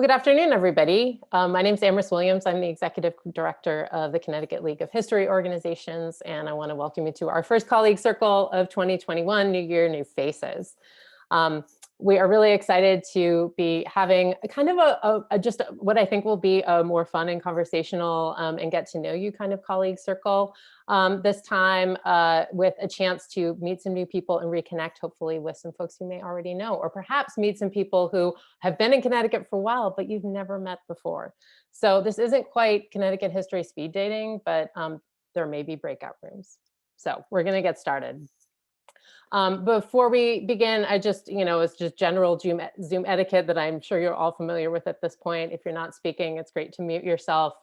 Well, good afternoon, everybody. My name is Amherst Williams. I'm the Executive Director of the Connecticut League of History Organizations, and I want to welcome you to our first colleague circle of 2021, New Year, New Faces. We are really excited to be having a kind of just what I think will be a more fun and conversational and get to know you kind of colleague circle this time with a chance to meet some new people and reconnect hopefully with some folks you may already know, or perhaps meet some people who have been in Connecticut for a while, but you've never met before. So this isn't quite Connecticut history speed dating, but there may be breakout rooms. So we're gonna get started. Before we begin, I just, it's just general Zoom etiquette that I'm sure you're all familiar with at this point. If you're not speaking, it's great to mute yourself,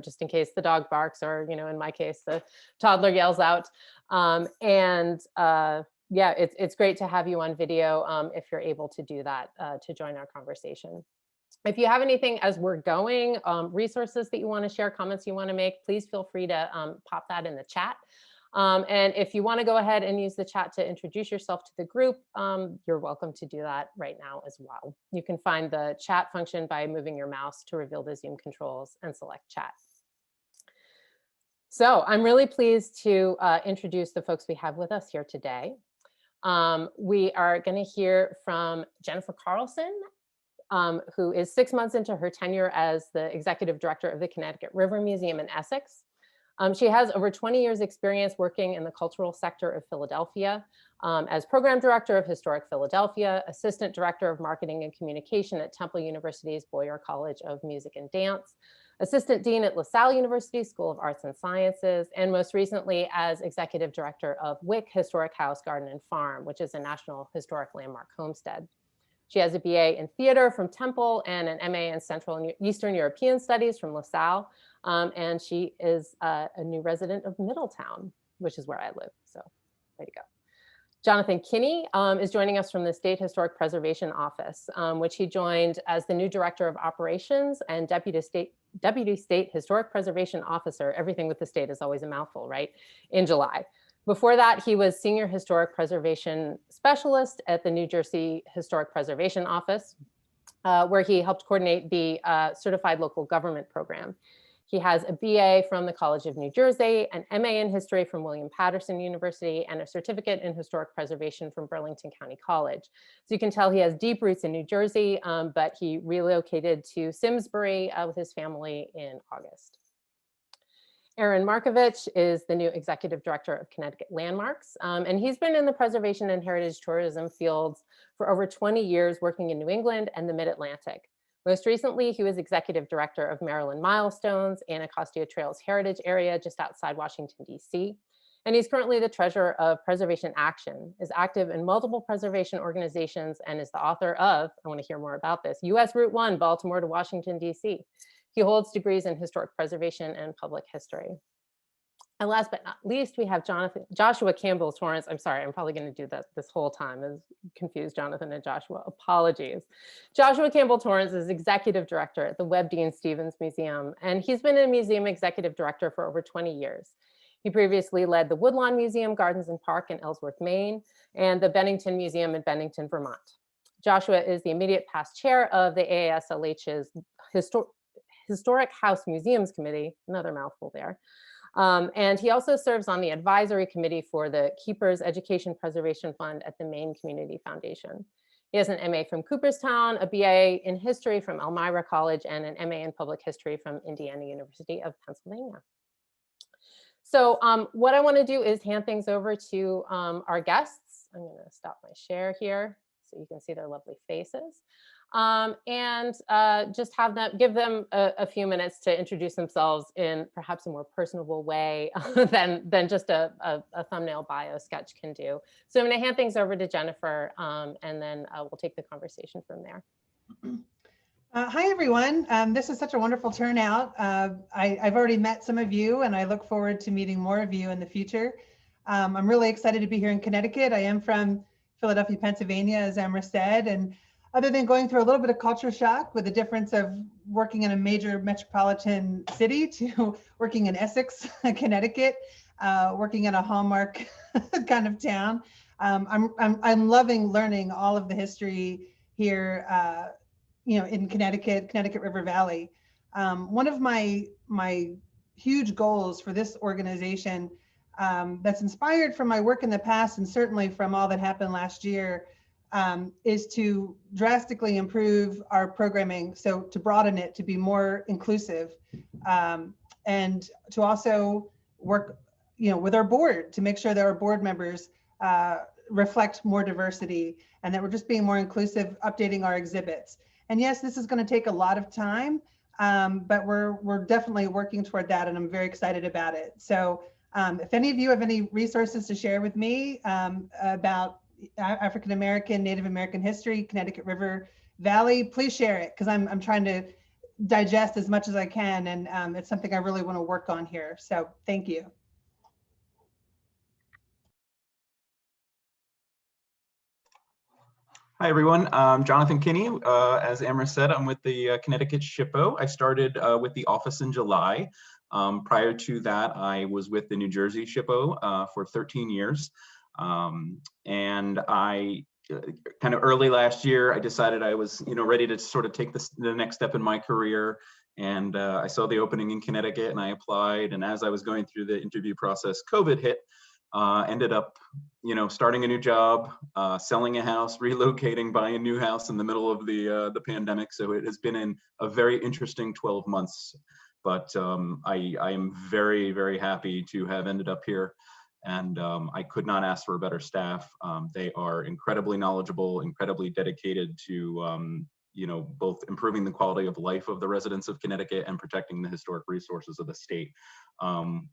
just in case the dog barks or, in my case, the toddler yells out. Yeah, it's great to have you on video if you're able to do that to join our conversation. If you have anything as we're going, resources that you want to share, comments you want to make, please feel free to pop that in the chat. And if you want to go ahead and use the chat to introduce yourself to the group, you're welcome to do that right now as well. You can find the chat function by moving your mouse to reveal the Zoom controls and select chat. So I'm really pleased to introduce the folks we have with us here today. We are going to hear from Jennifer Carlson, who is 6 months into her tenure as the Executive Director of the Connecticut River Museum in Essex. She has over 20 years experience working in the cultural sector of Philadelphia as Program Director of Historic Philadelphia, Assistant Director of Marketing and Communication at Temple University's Boyer College of Music and Dance, Assistant Dean at LaSalle University School of Arts and Sciences, and most recently as Executive Director of WIC Historic House, Garden and Farm, which is a National Historic Landmark homestead. She has a BA in theater from Temple and an MA in Central and Eastern European Studies from LaSalle. And she is a new resident of Middletown, which is where I live. So way to go. Jonathan Kinney is joining us from the State Historic Preservation Office, which he joined as the new Director of Operations and Deputy State Historic Preservation Officer. Everything with the state is always a mouthful, right? In July. Before that, he was Senior Historic Preservation Specialist at the New Jersey Historic Preservation Office, where he helped coordinate the Certified Local Government Program. He has a BA from the College of New Jersey, an MA in History from William Patterson University, and a certificate in Historic Preservation from Burlington County College. So you can tell he has deep roots in New Jersey, but he relocated to Simsbury with his family in August. Aaron Marcavitch is the new Executive Director of Connecticut Landmarks, and he's been in the preservation and heritage tourism fields for over 20 years, working in New England and the Mid-Atlantic. Most recently, he was Executive Director of Maryland Milestones, Anacostia Trails Heritage Area just outside Washington, D.C. And he's currently the Treasurer of Preservation Action, is active in multiple preservation organizations, and is the author of, I want to hear more about this, U.S. Route 1, Baltimore to Washington, D.C. He holds degrees in historic preservation and public history. And last but not least, we have Joshua Campbell Torrance. I'm sorry, I'm probably going to do that this whole time, as confuse Jonathan and Joshua. Apologies. Joshua Campbell Torrance is Executive Director at the Webb-Deane-Stevens Museum, and he's been a museum executive director for over 20 years. He previously led the Woodlawn Museum, Gardens and Park in Ellsworth, Maine, and the Bennington Museum in Bennington, Vermont. Joshua is the immediate past chair of the AASLH's Historic House Museums Committee, another mouthful there. And he also serves on the advisory committee for the Keepers Education Preservation Fund at the Maine Community Foundation. He has an MA from Cooperstown, a BA in history from Elmira College, and an MA in public history from Indiana University of Pennsylvania. So what I want to do is hand things over to our guests. I'm going to stop my share here so you can see their lovely faces. Just have them, give them a few minutes to introduce themselves in perhaps a more personable way than just a thumbnail bio sketch can do. So I'm going to hand things over to Jennifer, and then we'll take the conversation from there. Hi, everyone. This is such a wonderful turnout. I've already met some of you, and I look forward to meeting more of you in the future. I'm really excited to be here in Connecticut. I am from Philadelphia, Pennsylvania, as Amherst said, and other than going through a little bit of culture shock with the difference of working in a major metropolitan city to working in Essex, Connecticut, working in a hallmark kind of town, I'm loving learning all of the history here in Connecticut River Valley. One of my huge goals for this organization, that's inspired from my work in the past and certainly from all that happened last year, is to drastically improve our programming, so to broaden it, to be more inclusive, and to also work with our board to make sure that our board members reflect more diversity and that we're just being more inclusive, updating our exhibits. And yes, this is going to take a lot of time, but we're definitely working toward that, and I'm very excited about it. So if any of you have any resources to share with me about African American, Native American history, Connecticut River Valley, please share it, because I'm trying to digest as much as I can, and it's something I really want to work on here. So thank you. Hi, everyone. I'm Jonathan Kinney. As Amber said, I'm with the Connecticut SHPO. I started with the office in July. Prior to that, I was with the New Jersey SHPO for 13 years. And I kind of early last year, I decided I was ready to sort of take the next step in my career. And I saw the opening in Connecticut and I applied. And as I was going through the interview process, COVID hit. Ended up, starting a new job, selling a house, relocating, buying a new house in the middle of the pandemic. So it has been a very interesting 12 months. But I am very, very happy to have ended up here. And I could not ask for a better staff. They are incredibly knowledgeable, incredibly dedicated to both improving the quality of life of the residents of Connecticut and protecting the historic resources of the state.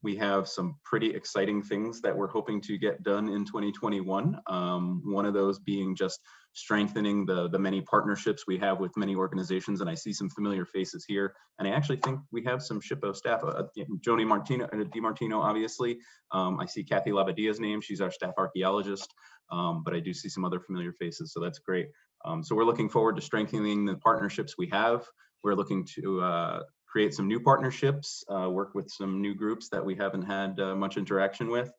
We have some pretty exciting things that we're hoping to get done in 2021. One of those being just strengthening the many partnerships we have with many organizations, and I see some familiar faces here. And I actually think we have some SHPO staff. Joni DiMartino, obviously. I see Kathy Labadia's name. She's our staff archaeologist. But I do see some other familiar faces, so that's great. So we're looking forward to strengthening the partnerships we have. We're looking to create some new partnerships, work with some new groups that we haven't had much interaction with.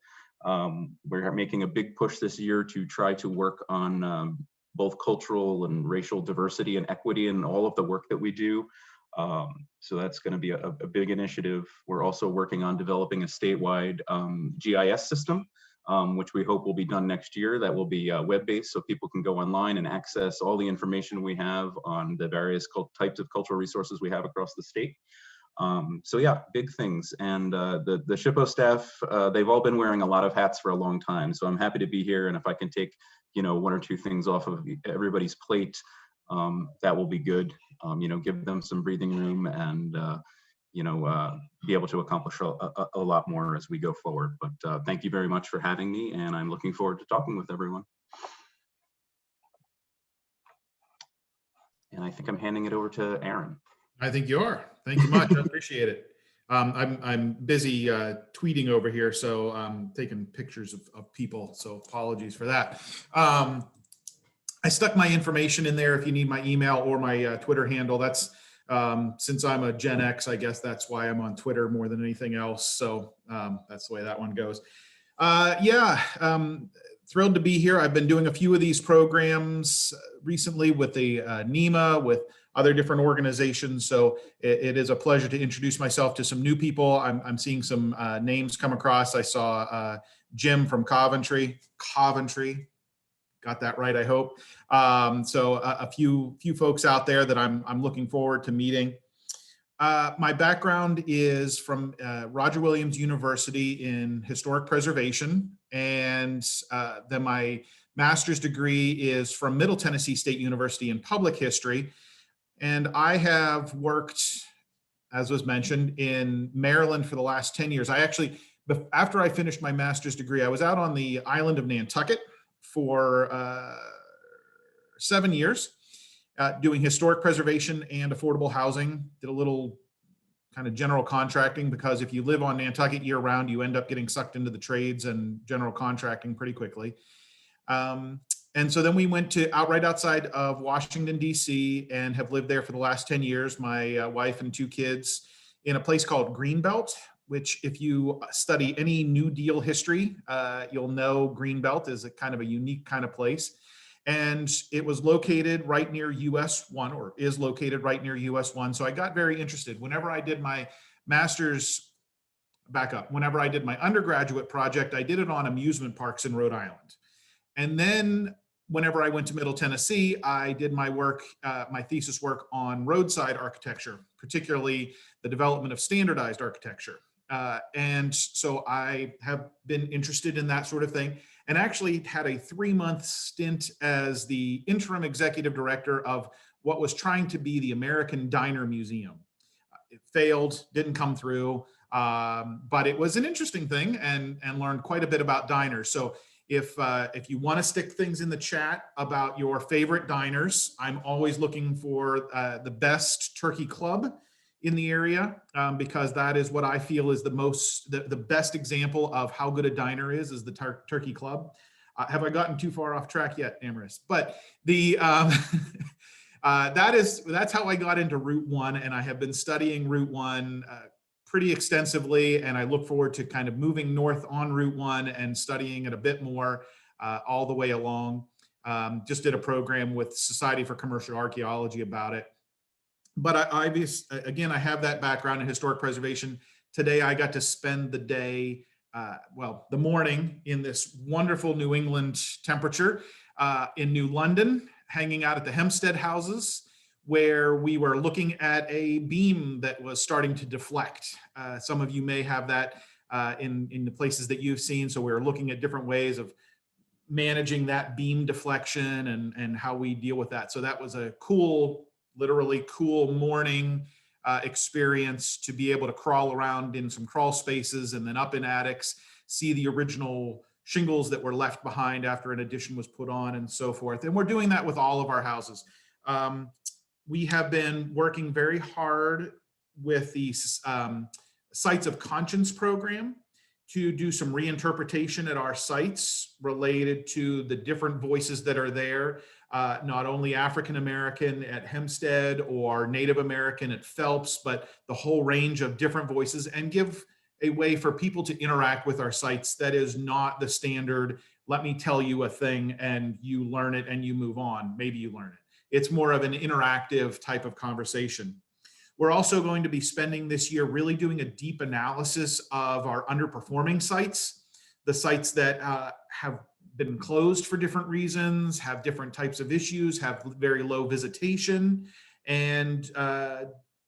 We're making a big push this year to try to work on both cultural and racial diversity and equity in all of the work that we do. So that's going to be a big initiative. We're also working on developing a statewide GIS system, which we hope will be done next year. That will be web-based, so people can go online and access all the information we have on the various types of cultural resources we have across the state. So yeah, big things. And the SHPO staff, they've all been wearing a lot of hats for a long time. So I'm happy to be here. And if I can take, one or two things off of everybody's plate, that will be good. Give them some breathing room and be able to accomplish a lot more as we go forward. But thank you very much for having me, and I'm looking forward to talking with everyone. And I think I'm handing it over to Aaron. I think you are. Thank you much. I appreciate it. I'm busy tweeting over here, so I'm taking pictures of people, so apologies for that. I stuck my information in there if you need my email or my Twitter handle. That's since I'm a Gen X, I guess that's why I'm on Twitter more than anything else. So that's the way that one goes. Thrilled to be here. I've been doing a few of these programs recently with the NEMA, with other different organizations. So it is a pleasure to introduce myself to some new people. I'm seeing some names come across. I saw Jim from Coventry. Got that right, I hope. So a few folks out there that I'm looking forward to meeting. My background is from Roger Williams University in historic preservation, and then my master's degree is from Middle Tennessee State University in public history. And I have worked, as was mentioned, in Maryland for the last 10 years. I actually, after I finished my master's degree, I was out on the island of Nantucket for 7 years, doing historic preservation and affordable housing. Did a little kind of general contracting, because if you live on Nantucket year round, you end up getting sucked into the trades and general contracting pretty quickly. And so then we went to right outside of Washington, D.C., and have lived there for the last 10 years, my wife and 2 kids, in a place called Greenbelt, which if you study any New Deal history, you'll know Greenbelt is a kind of a unique kind of place. And it was located right near US 1, or is located right near US 1. So I got very interested. Whenever I did my master's, back up, whenever I did my undergraduate project, I did it on amusement parks in Rhode Island. And then whenever I went to Middle Tennessee, I did my work, my thesis work on roadside architecture, particularly the development of standardized architecture. And so I have been interested in that sort of thing, and actually had a 3-month stint as the interim executive director of what was trying to be the American Diner Museum. It failed, didn't come through, but it was an interesting thing, and learned quite a bit about diners. So if you want to stick things in the chat about your favorite diners, I'm always looking for the best turkey club in the area, because that is what I feel is the best example of how good a diner is the turkey club. Have I gotten too far off track yet, Amaris? But the that's how I got into Route 1, and I have been studying Route 1 pretty extensively, and I look forward to kind of moving north on Route 1 and studying it a bit more all the way along. Just did a program with Society for Commercial Archaeology about it. But again, I have that background in historic preservation. Today, I got to spend the day, the morning, in this wonderful New England temperature in New London, hanging out at the Hempstead houses, where we were looking at a beam that was starting to deflect. Some of you may have that in the places that you've seen. So we were looking at different ways of managing that beam deflection and how we deal with that. So that was a cool, literally cool morning experience to be able to crawl around in some crawl spaces and then up in attics, see the original shingles that were left behind after an addition was put on and so forth. And we're doing that with all of our houses. We have been working very hard with the Sites of Conscience program to do some reinterpretation at our sites related to the different voices that are there, not only African American at Hempstead or Native American at Phelps, but the whole range of different voices, and give a way for people to interact with our sites that is not the standard, let me tell you a thing and you learn it and you move on, maybe you learn it. It's more of an interactive type of conversation. We're also going to be spending this year really doing a deep analysis of our underperforming sites, the sites that have been closed for different reasons, have different types of issues, have very low visitation, and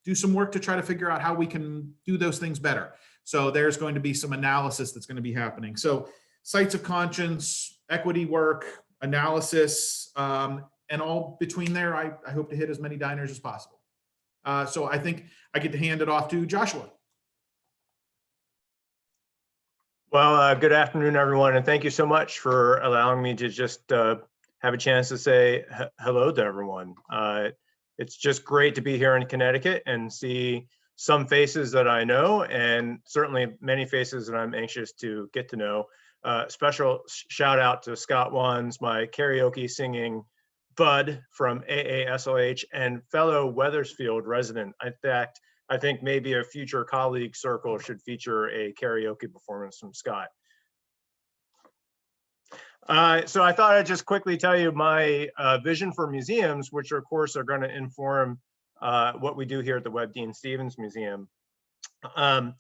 do some work to try to figure out how we can do those things better. So there's going to be some analysis that's going to be happening. So Sites of Conscience, equity work, analysis, and all between there, I hope to hit as many diners as possible. So I think I get to hand it off to Joshua. Well, good afternoon, everyone, and thank you so much for allowing me to just have a chance to say hello to everyone. It's just great to be here in Connecticut and see some faces that I know, and certainly many faces that I'm anxious to get to know. Special shout out to Scott Wands, my karaoke singing bud from AASLH and fellow Wethersfield resident. In fact, I think maybe a future colleague circle should feature a karaoke performance from Scott. So I thought I'd just quickly tell you my vision for museums, which of course are going to inform what we do here at the Webb-Deane-Stevens Museum. And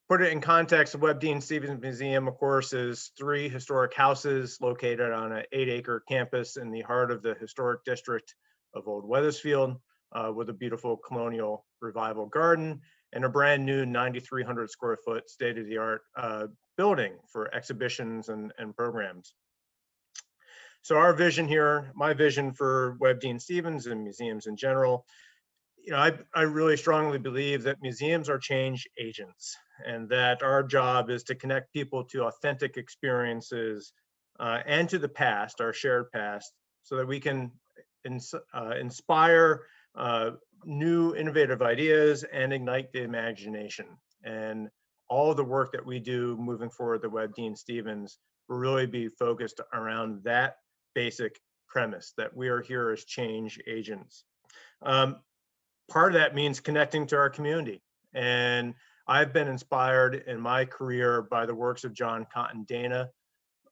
put it in context, the Webb-Deane-Stevens Museum, of course, is 3 historic houses located on an 8-acre campus in the heart of the historic district of Old Wethersfield, with a beautiful colonial revival garden and a brand new 9,300 square foot state-of-the-art building for exhibitions and programs. So our vision here, my vision for Webb-Deane-Stevens and museums in general, you know, I really strongly believe that museums are change agents, and that our job is to connect people to authentic experiences and to the past, our shared past, so that we can inspire new innovative ideas and ignite the imagination. And all of the work that we do moving forward, the Webb-Deane-Stevens, will really be focused around that basic premise, that we are here as change agents. Part of that means connecting to our community. And I've been inspired in my career by the works of John Cotton Dana,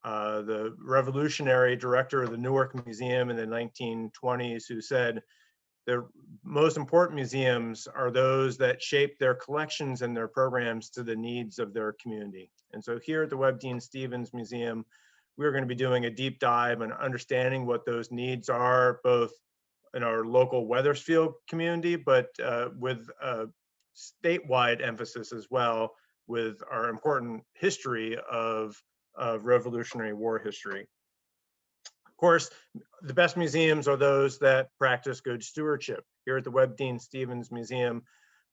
the revolutionary director of the Newark Museum in the 1920s, who said, the most important museums are those that shape their collections and their programs to the needs of their community. And so here at the Webb-Deane-Stevens Museum, we're going to be doing a deep dive and understanding what those needs are, both in our local Wethersfield community, but with a statewide emphasis as well, with our important history of Revolutionary War history. Of course, the best museums are those that practice good stewardship. Here at the Webb-Deane-Stevens Museum,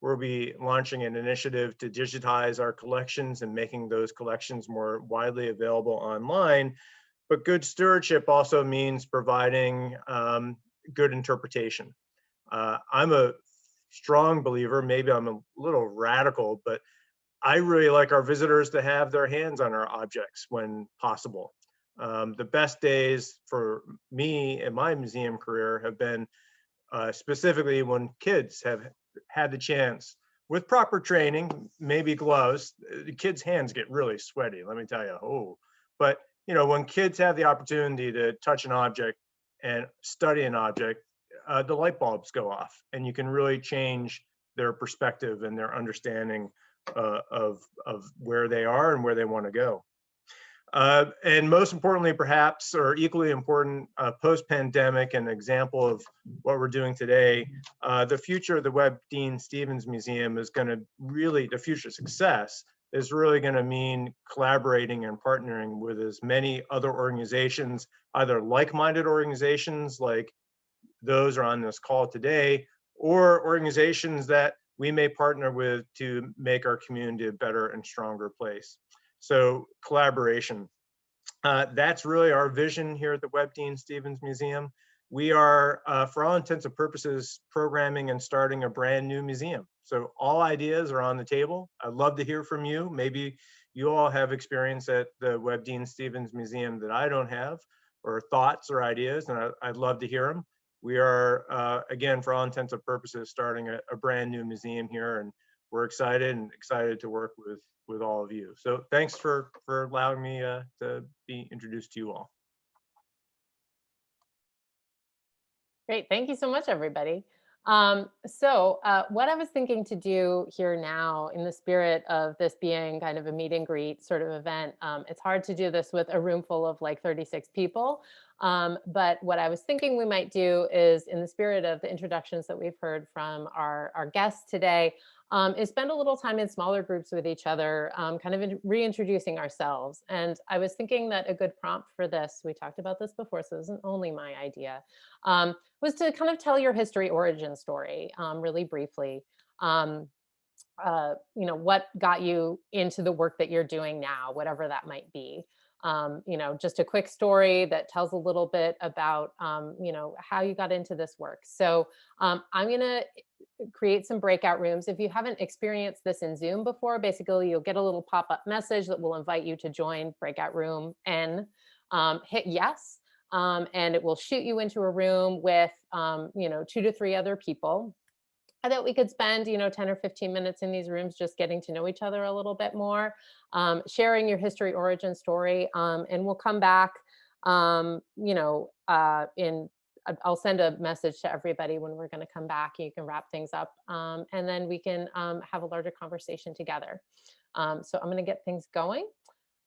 we'll be launching an initiative to digitize our collections and making those collections more widely available online. But good stewardship also means providing good interpretation. I'm a strong believer, maybe I'm a little radical, but I really like our visitors to have their hands on our objects when possible. The best days for me in my museum career have been specifically when kids have had the chance, with proper training, maybe gloves. The kids' hands get really sweaty, let me tell you. Oh, but you know, when kids have the opportunity to touch an object and study an object, the light bulbs go off, and you can really change their perspective and their understanding of where they are and where they want to go. And most importantly, perhaps, or equally important, post-pandemic, an example of what we're doing today, the future of the Webb-Deane-Stevens Museum is going to really, the future success is really going to mean collaborating and partnering with as many other organizations, either like-minded organizations like those are on this call today, or organizations that we may partner with to make our community a better and stronger place. So collaboration, that's really our vision here at the Webb-Deane-Stevens Museum. We are, for all intents and purposes, programming and starting a brand new museum. So all ideas are on the table. I'd love to hear from you. Maybe you all have experience at the Webb-Deane-Stevens Museum that I don't have, or thoughts or ideas, and I'd love to hear them. We are, again, for all intents and purposes, starting a brand new museum here, and we're excited to work with all of you. So thanks for allowing me to be introduced to you all. Great, thank you so much, everybody. So what I was thinking to do here now, in the spirit of this being kind of a meet and greet sort of event, it's hard to do this with a room full of like 36 people. But what I was thinking we might do is, in the spirit of the introductions that we've heard from our guests today, is spend a little time in smaller groups with each other, kind of reintroducing ourselves. And I was thinking that a good prompt for this, we talked about this before, so this isn't only my idea, was to kind of tell your history origin story really briefly. You know, what got you into the work that you're doing now, whatever that might be. You know, just a quick story that tells a little bit about, you know, how you got into this work. So I'm going to create some breakout rooms. If you haven't experienced this in Zoom before, basically you'll get a little pop-up message that will invite you to join breakout room N. Hit yes, and it will shoot you into a room with, you know, 2 to 3 other people. And that we could spend, you know, 10 or 15 minutes in these rooms just getting to know each other a little bit more, sharing your history origin story, and we'll come back, you know, I'll send a message to everybody when we're going to come back. You can wrap things up, and then we can have a larger conversation together. So I'm going to get things going.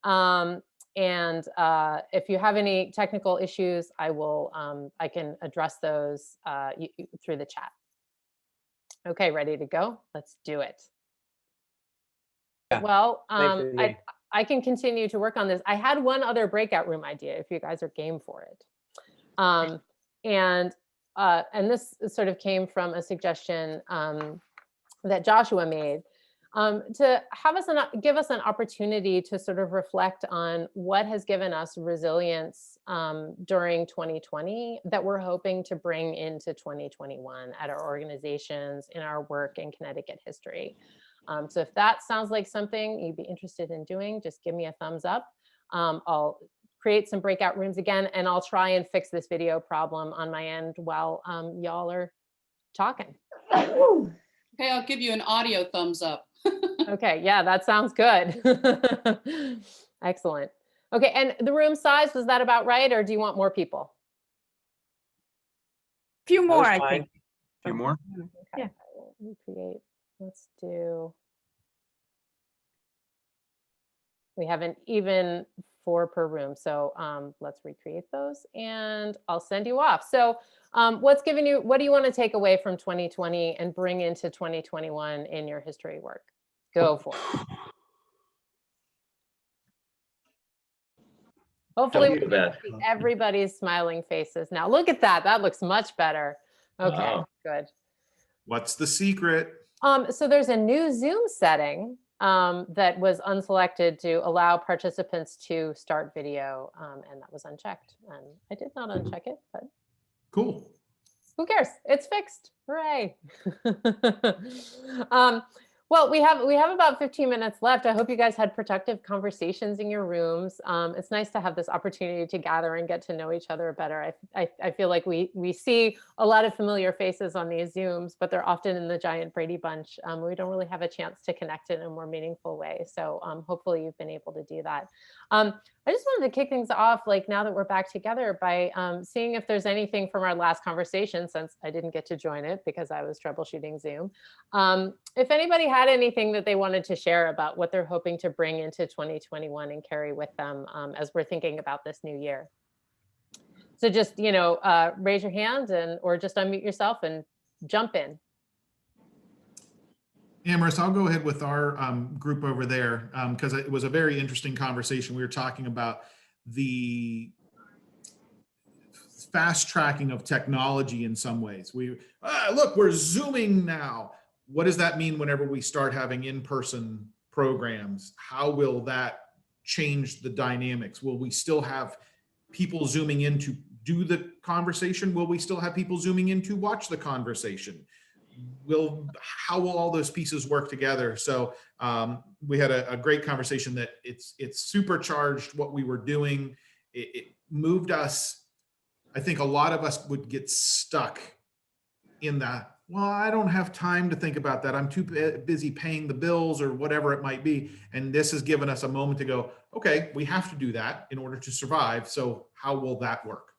And if you have any technical issues, I can address those through the chat. Okay, ready to go? Let's do it. Yeah. Well, I can continue to work on this. I had one other breakout room idea if you guys are game for it. And this sort of came from a suggestion that Joshua made, to give us an opportunity to sort of reflect on what has given us resilience during 2020 that we're hoping to bring into 2021 at our organizations, in our work in Connecticut history. So if that sounds like something you'd be interested in doing, just give me a thumbs up. I'll create some breakout rooms again, and I'll try and fix this video problem on my end while y'all are talking. Okay, I'll give you an audio thumbs up. Okay, yeah, that sounds good. Excellent. Okay, and the room size, was that about right, or do you want more people? Few more, was I fine. think. A few more? Okay, Yeah. I will recreate. Let's do. We have an even 4 per room, so let's recreate those, and I'll send you off. So, what do you want to take away from 2020 and bring into 2021 in your history work? Go for it. Hopefully, we Don't feel can bad. see everybody's smiling faces now. Look at that. That looks much better. Okay, Wow. good. What's the secret? So there's a new Zoom setting that was unselected to allow participants to start video, and that was unchecked. And I did not uncheck it, but Cool. who cares? It's fixed. Hooray. Well, we have about 15 minutes left. I hope you guys had productive conversations in your rooms. It's nice to have this opportunity to gather and get to know each other better. I feel like we see a lot of familiar faces on these Zooms, but they're often in the giant Brady Bunch. We don't really have a chance to connect in a more meaningful way. So hopefully you've been able to do that. I just wanted to kick things off, like now that we're back together, by seeing if there's anything from our last conversation, since I didn't get to join it because I was troubleshooting Zoom. If anybody had anything that they wanted to share about what they're hoping to bring into 2021 and carry with them as we're thinking about this new year. So just, raise your hand or just unmute yourself and jump in. Amaris, I'll go ahead with our group over there because it was a very interesting conversation. We were talking about the fast tracking of technology in some ways. Look, we're Zooming now. What does that mean whenever we start having in-person programs? How will that change the dynamics? Will we still have people Zooming in to do the conversation? Will we still have people Zooming in to watch the conversation? How will all those pieces work together? So we had a great conversation that it's supercharged what we were doing. It moved us. I think a lot of us would get stuck in that. Well, I don't have time to think about that. I'm too busy paying the bills or whatever it might be. And this has given us a moment to go, okay, we have to do that in order to survive. So how will that work?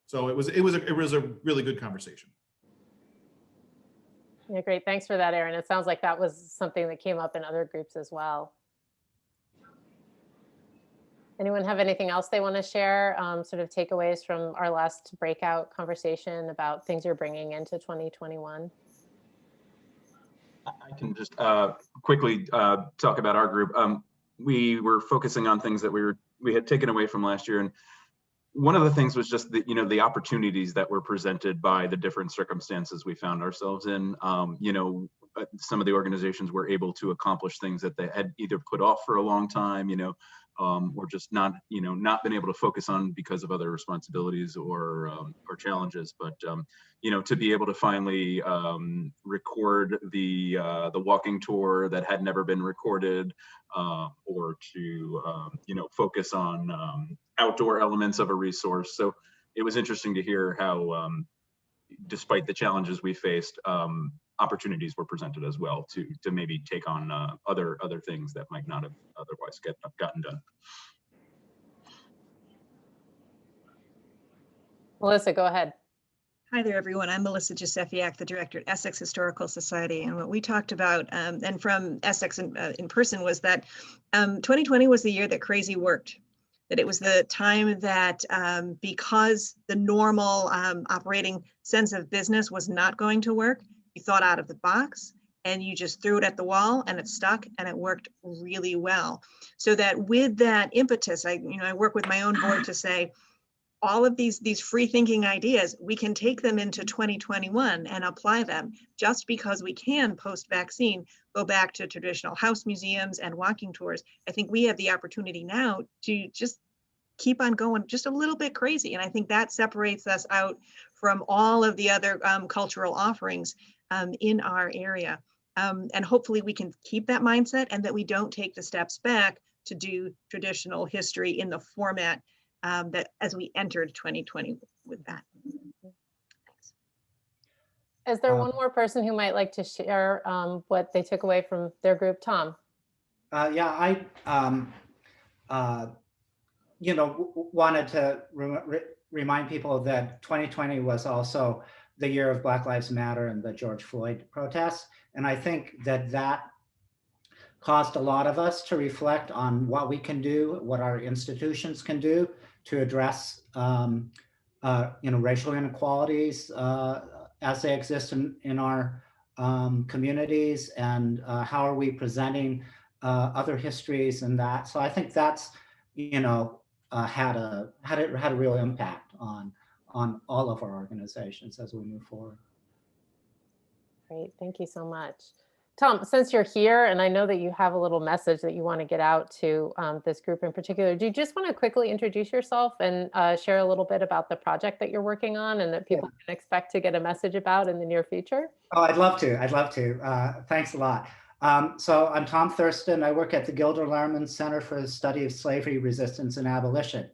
So it was a really good conversation. Yeah, great. Thanks for that, Aaron. It sounds like that was something that came up in other groups as well. Anyone have anything else they want to share, sort of takeaways from our last breakout conversation about things you're bringing into 2021? I can just quickly talk about our group. We were focusing on things that we had taken away from last year, and one of the things was just the opportunities that were presented by the different circumstances we found ourselves in. Some of the organizations were able to accomplish things that they had either put off for a long time, or just not been able to focus on because of other responsibilities or challenges. But to be able to finally record the walking tour that had never been recorded, or to focus on outdoor elements of a resource. So it was interesting to hear how, despite the challenges we faced, opportunities were presented as well to maybe take on other things that might not have otherwise gotten done. Melissa, go ahead. Hi there, everyone. I'm Melissa Josephiak, the director at Essex Historical Society. And what we talked about, and from Essex in person, was that 2020 was the year that crazy worked. That it was the time that because the normal operating sense of business was not going to work, you thought out of the box and you just threw it at the wall and it stuck and it worked really well. So that with that impetus, I work with my own board to say, all of these free thinking ideas, we can take them into 2021 and apply them. Just because we can post-vaccine go back to traditional house museums and walking tours, I think we have the opportunity now to just keep on going just a little bit crazy. And I think that separates us out from all of the other cultural offerings in our area. And hopefully we can keep that mindset and that we don't take the steps back to do traditional history in the format that as we entered 2020 with that. Thanks. Is there one more person who might like to share what they took away from their group? Tom? Yeah, wanted to remind people that 2020 was also the year of Black Lives Matter and the George Floyd protests. And I think that caused a lot of us to reflect on what we can do, what our institutions can do to address racial inequalities as they exist in our communities, and how are we presenting other histories and that. So I think that's had a real impact on all of our organizations as we move forward. Great, thank you so much. Tom, since you're here, and I know that you have a little message that you want to get out to this group in particular, do you just want to quickly introduce yourself and share a little bit about the project that you're working on and that people can expect to get a message about in the near future? Oh, I'd love to. Thanks a lot. So I'm Tom Thurston. I work at the Gilder Lehrman Center for the Study of Slavery, Resistance, and Abolition.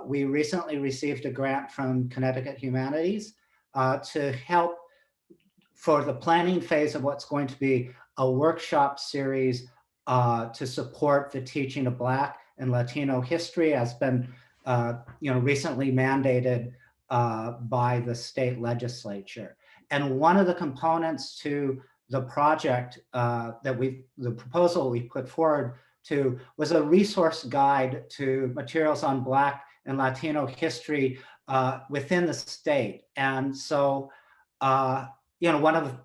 We recently received a grant from Connecticut Humanities to help for the planning phase of what's going to be a workshop series to support the teaching of Black and Latino history, has been recently mandated by the state legislature. And one of the components to the project the proposal we put forward to was a resource guide to materials on Black and Latino history within the state. And so, one of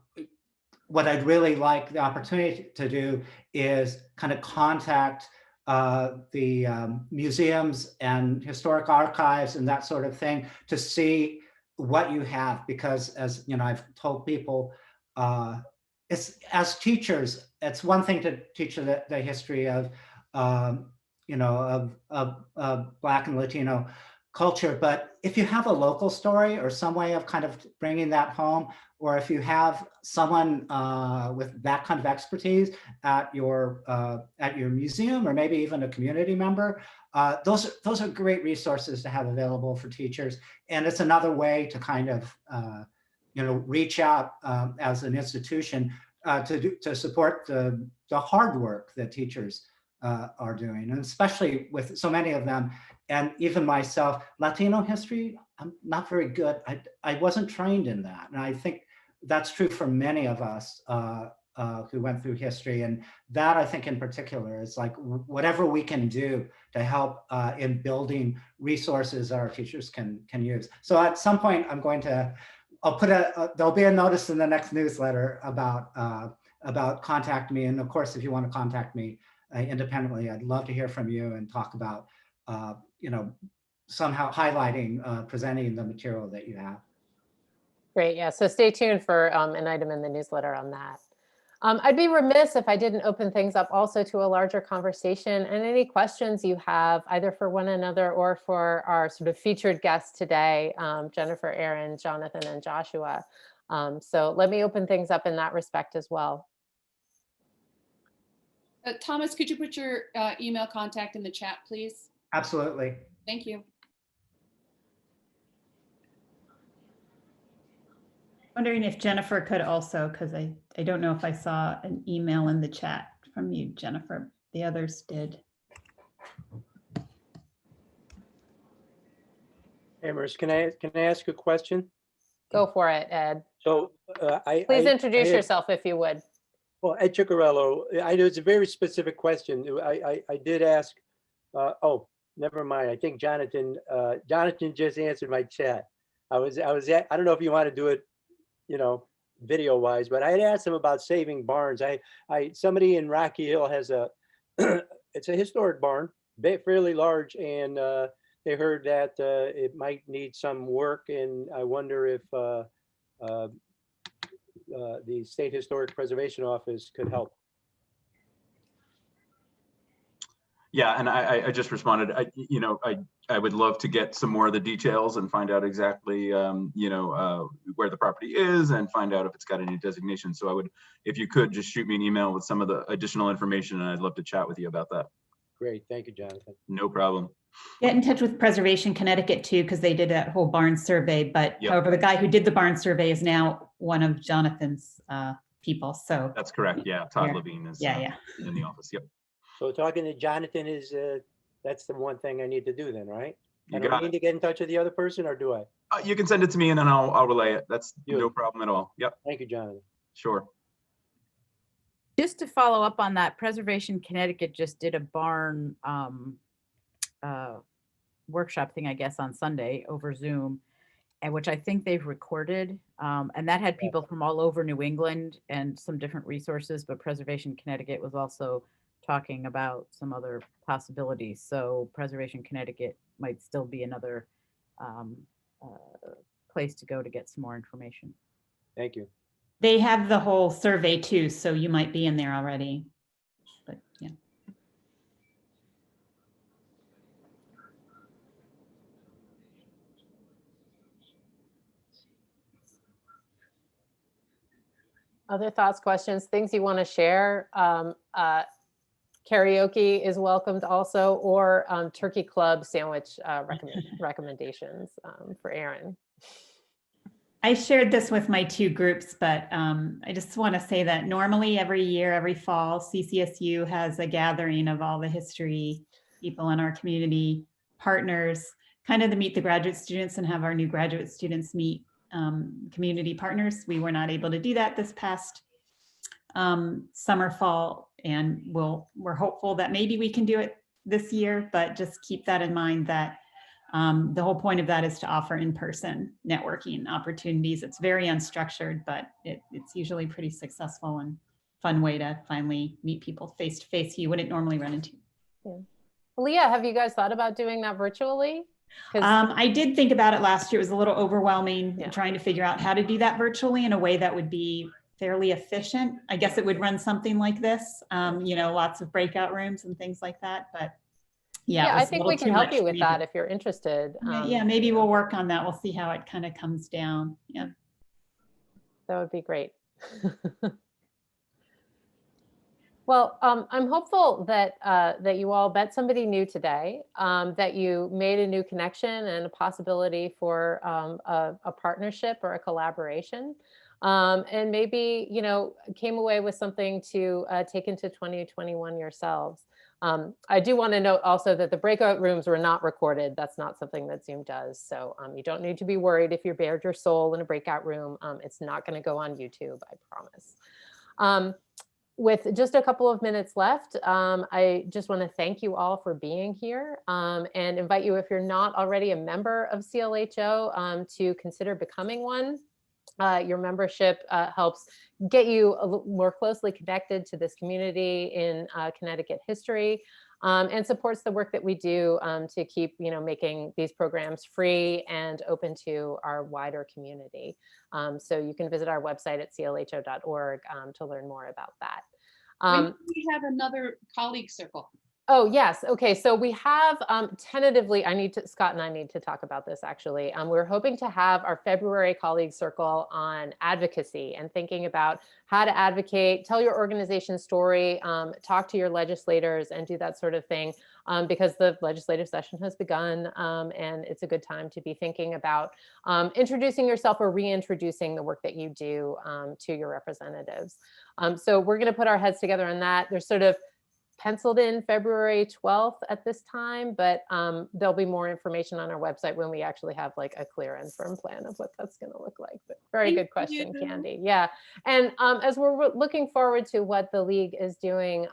what I'd really like the opportunity to do is kind of contact the museums and historic archives and that sort of thing to see what you have, because as I've told people, it's as teachers, it's one thing to teach the history of Black and Latino culture, but if you have a local story or some way of kind of bringing that home, or if you have someone with that kind of expertise at your museum, or maybe even a community member, those are great resources to have available for teachers. And it's another way to kind of reach out as an institution to support the hard work that teachers are doing, and especially with so many of them, and even myself, Latino history, I'm not very good. I wasn't trained in that, and I think that's true for many of us who went through history. And that, I think in particular, is like whatever we can do to help in building resources our teachers can use. So at some point, there'll be a notice in the next newsletter about contact me. And of course, if you want to contact me independently, I'd love to hear from you and talk about, somehow highlighting, presenting the material that you have. Great, yeah, so stay tuned for an item in the newsletter on that. I'd be remiss if I didn't open things up also to a larger conversation, and any questions you have either for one another or for our sort of featured guests today, Jennifer, Aaron, Jonathan, and Joshua. So let me open things up in that respect as well. Thomas, could you put your email contact in the chat, please? Absolutely. Thank you. Wondering if Jennifer could also, because I don't know if I saw an email in the chat from you, Jennifer. The others did. Amherst, can I ask a question? Go for it, Ed. So please introduce yourself if you would. Well, Ed Ciccarello, I know it's a very specific question. I did ask, oh, never mind. I think Jonathan just answered my chat. I don't know if you want to do it, video wise, but I had asked him about saving barns. Somebody in Rocky Hill has it's a historic barn, fairly large, and they heard that it might need some work, and I wonder if the State Historic Preservation Office could help. Yeah, and I just responded. I would love to get some more of the details and find out exactly where the property is and find out if it's got any designation. So I would, if you could, just shoot me an email with some of the additional information, and I'd love to chat with you about that. Great, thank you, Jonathan. No problem. Get in touch with Preservation Connecticut too, because they did that whole barn survey. But however, the guy who did the barn survey is now one of Jonathan's people. So that's correct. Yeah, Todd Levine is in the office. Yep. So talking to Jonathan is That's the one thing I need to do then, right? I You don't got need it. to get in touch with the other person, or do I? You can send it to me and then I'll relay it. That's no Beautiful. problem at all. Yep, Thank you, Jonathan. sure. Just to follow up on that, Preservation Connecticut just did a barn workshop thing, I guess, on Sunday over Zoom, and which I think they've recorded. And that had people from all over New England and some different resources, but Preservation Connecticut was also talking about some other possibilities. So Preservation Connecticut might still be another place to go to get some more information. Thank you. They have the whole survey too, so you might be in there already. But yeah. Other thoughts, questions, things you want to share? Karaoke is welcomed also, or turkey club sandwich recommendations for Aaron. I shared this with my two groups, but I just want to say that normally every year, every fall, CCSU has a gathering of all the history people in our community, partners, kind of to meet the graduate students and have our new graduate students meet community partners. We were not able to do that this past summer, fall, and we're hopeful that maybe we can do it this year, but just keep that in mind that the whole point of that is to offer in-person networking opportunities. It's very unstructured, but it's usually pretty successful and fun way to finally meet people face to face you wouldn't normally run into. Yeah. Leah, have you guys thought about doing that virtually? I did think about it last year. It was a little overwhelming Yeah. trying to figure out how to do that virtually in a way that would be fairly efficient. I guess it would run something like this, you know, lots of breakout rooms and things like that. But yeah, I think we can help you with that if you're interested. Yeah, maybe we'll work on that. We'll see how it kind of comes down. Yeah, that would be great. Well, I'm hopeful that that you all met somebody new today, that you made a new connection and a possibility for a partnership or a collaboration, and maybe, you know, came away with something to take into 2021 yourselves. I do want to note also that the breakout rooms were not recorded. That's not something that Zoom does. So you don't need to be worried if you bared your soul in a breakout room. It's not going to go on YouTube, I promise. With just a couple of minutes left, I just want to thank you all for being here and invite you, if you're not already a member of CLHO, to consider becoming one. Your membership helps get you a little more closely connected to this community in Connecticut history, and supports the work that we do to keep, you know, making these programs free and open to our wider community. So you can visit our website at clho.org to learn more about that. When do we have another colleague circle? Oh, yes. Okay. So we have tentatively, Scott and I need to talk about this actually. We're hoping to have our February colleague circle on advocacy and thinking about how to advocate, tell your organization's story, talk to your legislators and do that sort of thing, because the legislative session has begun, and it's a good time to be thinking about introducing yourself or reintroducing the work that you do to your representatives. So we're going to put our heads together on that. There's sort of penciled in February 12th at this time, but there'll be more information on our website when we actually have like a clear and firm plan of what that's going to look like. But very good question, Candy. Yeah. And as we're looking forward to what the League is doing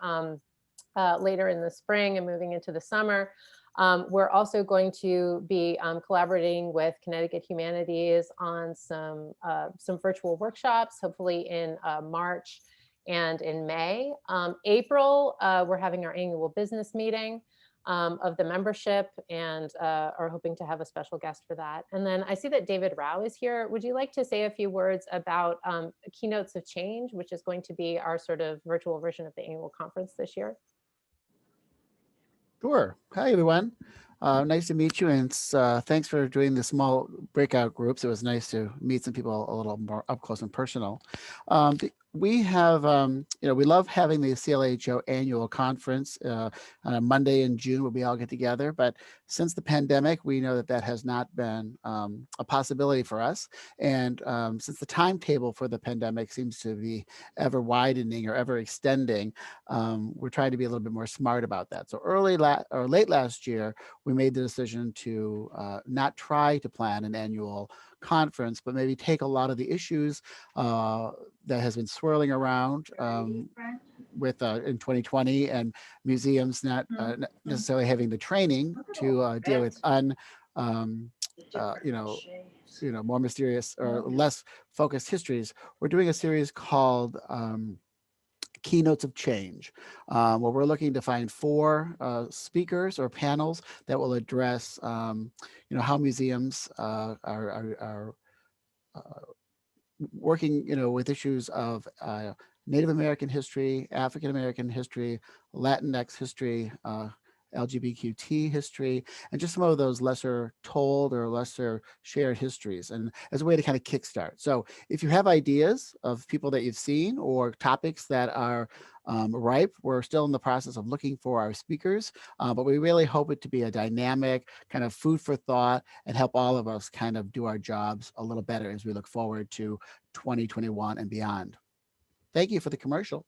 later in the spring and moving into the summer, we're also going to be collaborating with Connecticut Humanities on some virtual workshops, hopefully in March and in May. April, we're having our annual business meeting of the membership and are hoping to have a special guest for that. And then I see that David Rao is here. Would you like to say a few words about Keynotes of Change, which is going to be our sort of virtual version of the annual conference this year? Sure. Hi, everyone. Nice to meet you, and thanks for doing the small breakout groups. It was nice to meet some people a little more up close and personal. we have, we love having the CLHO annual conference on a Monday in June where we all get together. But since the pandemic, we know that has not been a possibility for us. And since the timetable for the pandemic seems to be ever widening or ever extending, we're trying to be a little bit more smart about that. So late last year, we made the decision to not try to plan an annual conference, but maybe take a lot of the issues that has been swirling around with in 2020 and museums not necessarily having the training to deal with more mysterious or less focused histories. We're doing a series called Keynotes of Change, where we're looking to find 4 speakers or panels that will address, how museums are working, with issues of Native American history, African American history, Latinx history, LGBTQ history, and just some of those lesser told or lesser shared histories, and as a way to kind of kickstart. So if you have ideas of people that you've seen or topics that are ripe, we're still in the process of looking for our speakers, but we really hope it to be a dynamic kind of food for thought and help all of us kind of do our jobs a little better as we look forward to 2021 and beyond. Thank you for the commercial.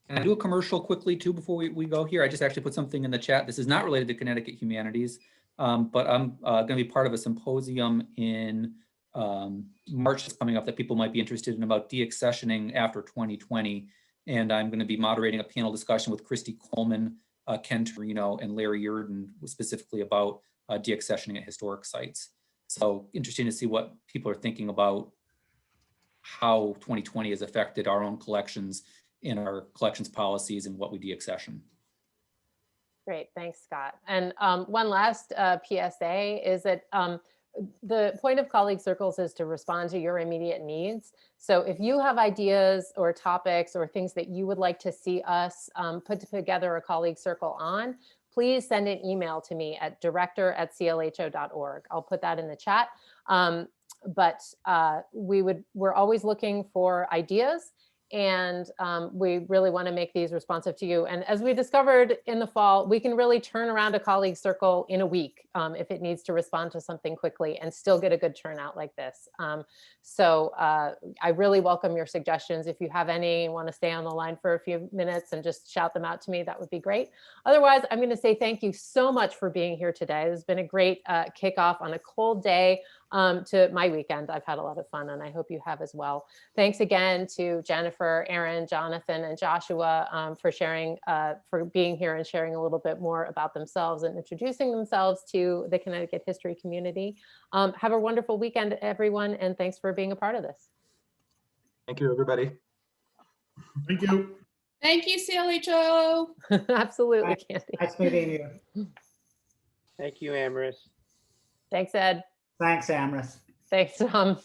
Can I do a commercial quickly too before we go here? I just actually put something in the chat. This is not related to Connecticut Humanities, but I'm going to be part of a symposium in March that's coming up that people might be interested in about deaccessioning after 2020. And I'm going to be moderating a panel discussion with Christy Coleman, Ken Torino, and Larry Yurden, specifically about deaccessioning at historic sites. So interesting to see what people are thinking about how 2020 has affected our own collections in our collections policies and what we deaccession. Great, thanks, Scott. And one last PSA is that the point of colleague circles is to respond to your immediate needs. So if you have ideas or topics or things that you would like to see us put together a colleague circle on, please send an email to me at director@clho.org. I'll put that in the chat. But we're always looking for ideas, and we really want to make these responsive to you. And as we discovered in the fall, we can really turn around a colleague circle in a week if it needs to respond to something quickly and still get a good turnout like this. So I really welcome your suggestions. If you have any and want to stay on the line for a few minutes and just shout them out to me, that would be great. Otherwise, I'm going to say thank you so much for being here today. It's been a great kickoff on a cold day to my weekend. I've had a lot of fun, and I hope you have as well. Thanks again to Jennifer, Aaron, Jonathan, and Joshua for sharing, for being here and sharing a little bit more about themselves and introducing themselves to the Connecticut history community. Have a wonderful weekend, everyone, and thanks for being a part of this. Thank you, everybody. Thank you. Thank you, CLHO. Absolutely, Candy. Nice meeting you. Thank you, Amorous. Thanks, Ed. Thanks, Amorous. Thanks, Tom.